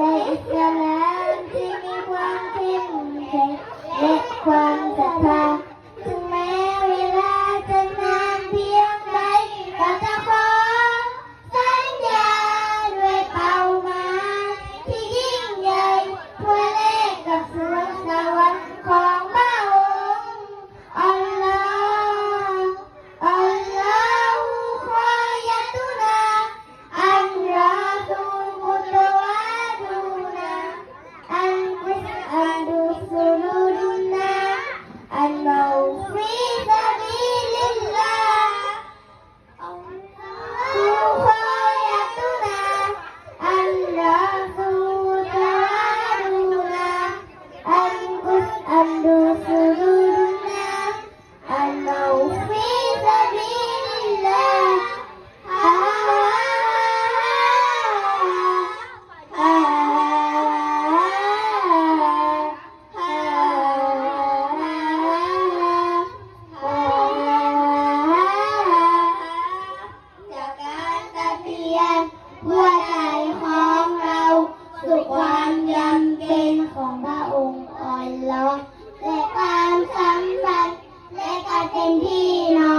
ในอิสลามที่มีความเข้มแข็งและความศรัทธาถึงแม้เวลาจะนานเพียงใดก็จะขอสัญญาด้วยเป้าหมายที่ยิ่งใหญ่เพื่อแลกกับสวงสวรรค์ของพระองค์อัลลอฮ์อัลลอฮุคอยะตุนาอันรอซูลกุตวะดูนาอันกุสอันดุสุลุดุนาอันมาฟีซาบิลิลลาฮ์อัลลอฮุคอยะตุนาอันรอซูลกุตวะดูนาอันกุสอันดุสุลุดุนาอันมาฟีซาบิลิลลาฮ์จากการตะเพียนหัวใจของเราสู่ความจำเป็นของพระองค์อัลลอฮ์และความสัมพันธ์และการเป็นพี่น้อง